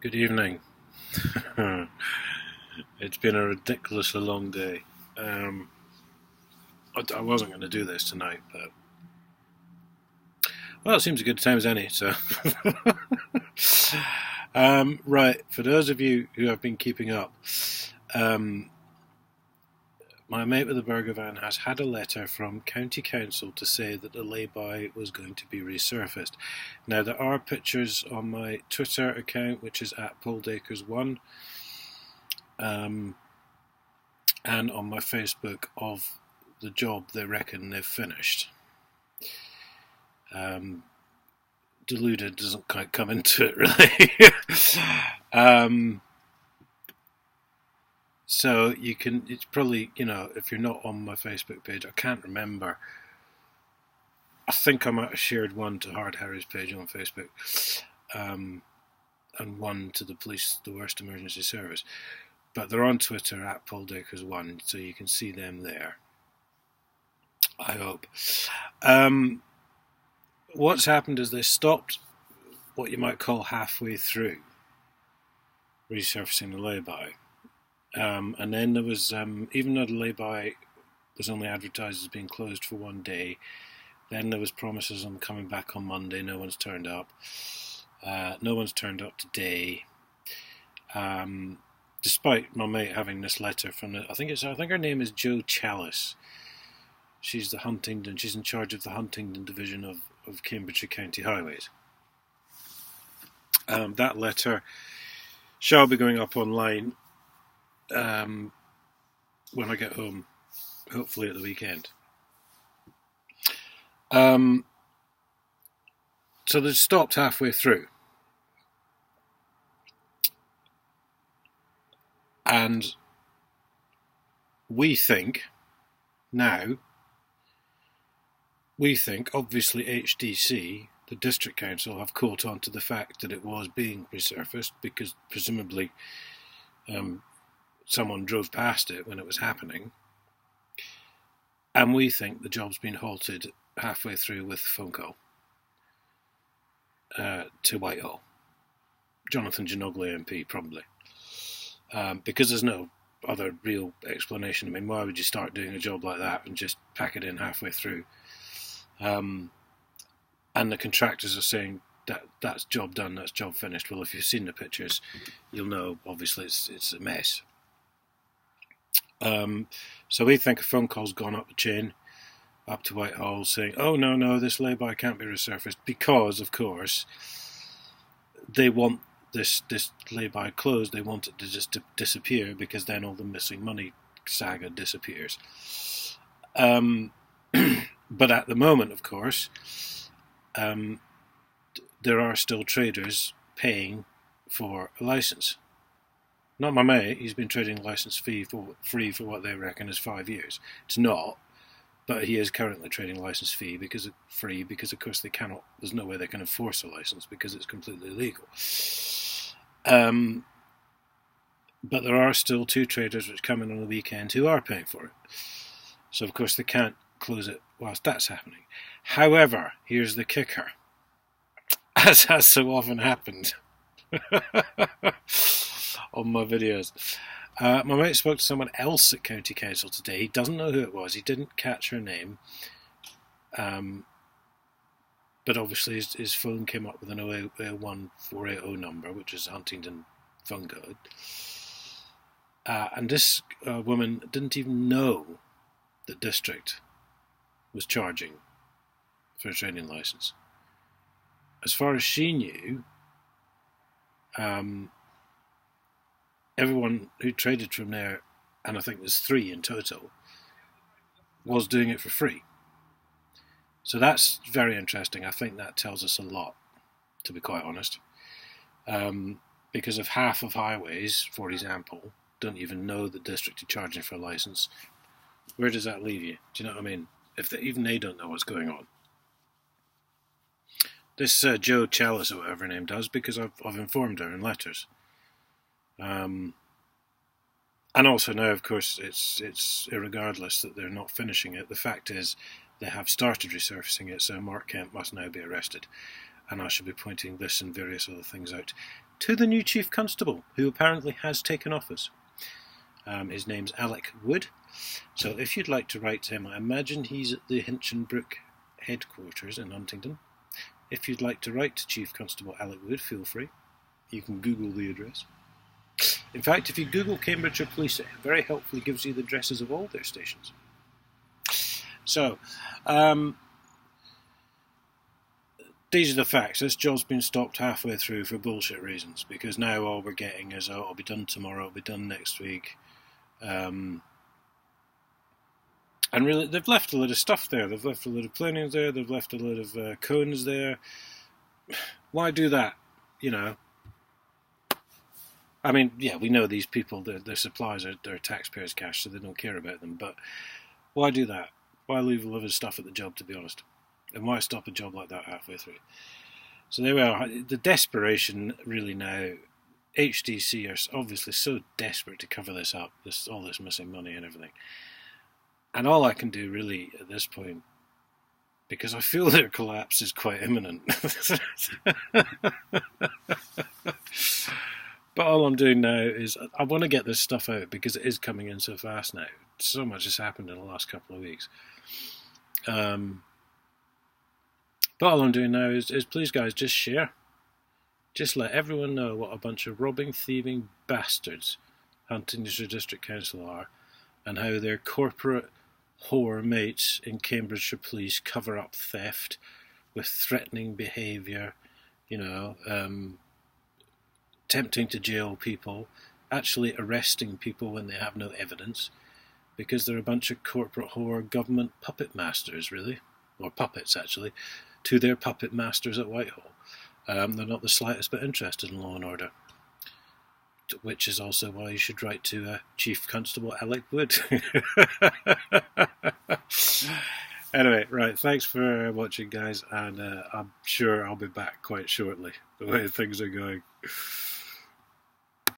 Good evening. It's been a ridiculously long day. Um, I wasn't going to do this tonight, but well, it seems a good time as any. So, right, for those of you who have been keeping up, um, my mate with the burger van has had a letter from County Council to say that the lay-by was going to be resurfaced. Now, there are pictures on my Twitter account, which is at PauldAkers1. And on my Facebook of the job they reckon they've finished. Deluded doesn't quite come into it really. So you can, it's probably, if you're not on my Facebook page, I can't remember. I think I might have shared one to Hard Harry's page on Facebook, and one to the police, the worst emergency service. But they're on Twitter at PauldAkers1, so you can see them there. I hope. What's happened is they stopped what you might call halfway through resurfacing the lay-by. And then there was, even though the lay-by was only advertised as being closed for one day, then there was promises on coming back on Monday. No one's turned up. No one's turned up today. Despite my mate having this letter from I think her name is Jo Chalice. She's she's in charge of the Huntingdon division of Cambridgeshire County Highways. That letter shall be going up online when I get home, hopefully at the weekend. So they stopped halfway through. And we think, obviously HDC, the District Council, have caught on to the fact that it was being resurfaced because presumably someone drove past it when it was happening. And we think the job's been halted halfway through with a phone call to Whitehall. Jonathan Ginoglia MP, probably. Because there's no other real explanation. I mean, why would you start doing a job like that and just pack it in halfway through? And the contractors are saying that's job done, that's job finished. Well, if you've seen the pictures, you'll know, obviously, it's a mess. So we think a phone call's gone up the chain, up to Whitehall, saying, oh, no, this lay-by can't be resurfaced, because, of course, they want this lay-by closed. They want it to just disappear, because then all the missing money saga disappears. But at the moment, of course, there are still traders paying for a licence. Not my mate, he's been trading licence free for what they reckon is 5 years. It's not, but he is currently trading licence fee because of course there's no way they can enforce a licence because it's completely illegal. But there are still 2 traders which come in on the weekend who are paying for it. So of course they can't close it whilst that's happening. However, here's the kicker. As has so often happened on my videos. My mate spoke to someone else at County Council today. He doesn't know who it was. He didn't catch her name. But obviously his phone came up with an 01480 number, which is Huntingdon phone code. And this woman didn't even know that District was charging for a trading licence. As far as she knew, everyone who traded from there, and I think there's 3 in total, was doing it for free. So that's very interesting. I think that tells us a lot, to be quite honest. Because if half of highways, for example, don't even know the District are charging for a licence, where does that leave you? Do you know what I mean? If even they don't know what's going on. This Jo Chalice, or whatever her name does, because I've informed her in letters. And also now, of course, it's irregardless that they're not finishing it. The fact is, they have started resurfacing it, so Mark Kemp must now be arrested. And I shall be pointing this and various other things out to the new Chief Constable, who apparently has taken office. His name's Alec Wood. So if you'd like to write to him, I imagine he's at the Hinchinbrook headquarters in Huntingdon. If you'd like to write to Chief Constable Alec Wood, feel free. You can Google the address. In fact, if you Google Cambridgeshire Police, it very helpfully gives you the addresses of all their stations. So, these are the facts. This job's been stopped halfway through for bullshit reasons, because now all we're getting is, oh, it'll be done tomorrow, it'll be done next week. And really, they've left a load of stuff there. They've left a load of planings there. They've left a load of cones there. Why do that? You know. I mean, yeah, we know these people, their supplies are their taxpayers' cash, so they don't care about them. But why do that? Why leave a lot of stuff at the job, to be honest? And why stop a job like that halfway through? So there we are. The desperation, really, now. HDC are obviously so desperate to cover this up, all this missing money and everything. And all I can do, really, at this point, because I feel their collapse is quite imminent. But all I'm doing now is I want to get this stuff out because it is coming in so fast now. So much has happened in the last couple of weeks. But all I'm doing now is please, guys, just share. Just let everyone know what a bunch of robbing, thieving bastards Huntingdonshire District Council are, and how their corporate whore mates in Cambridgeshire Police cover up theft with threatening behaviour, attempting to jail people, actually arresting people when they have no evidence, because they're a bunch of corporate whore government puppet masters, really, or puppets, actually, to their puppet masters at Whitehall. They're not the slightest bit interested in law and order, which is also why you should write to Chief Constable Alec Wood. Anyway, right, thanks for watching, guys, and I'm sure I'll be back quite shortly, the way things are going.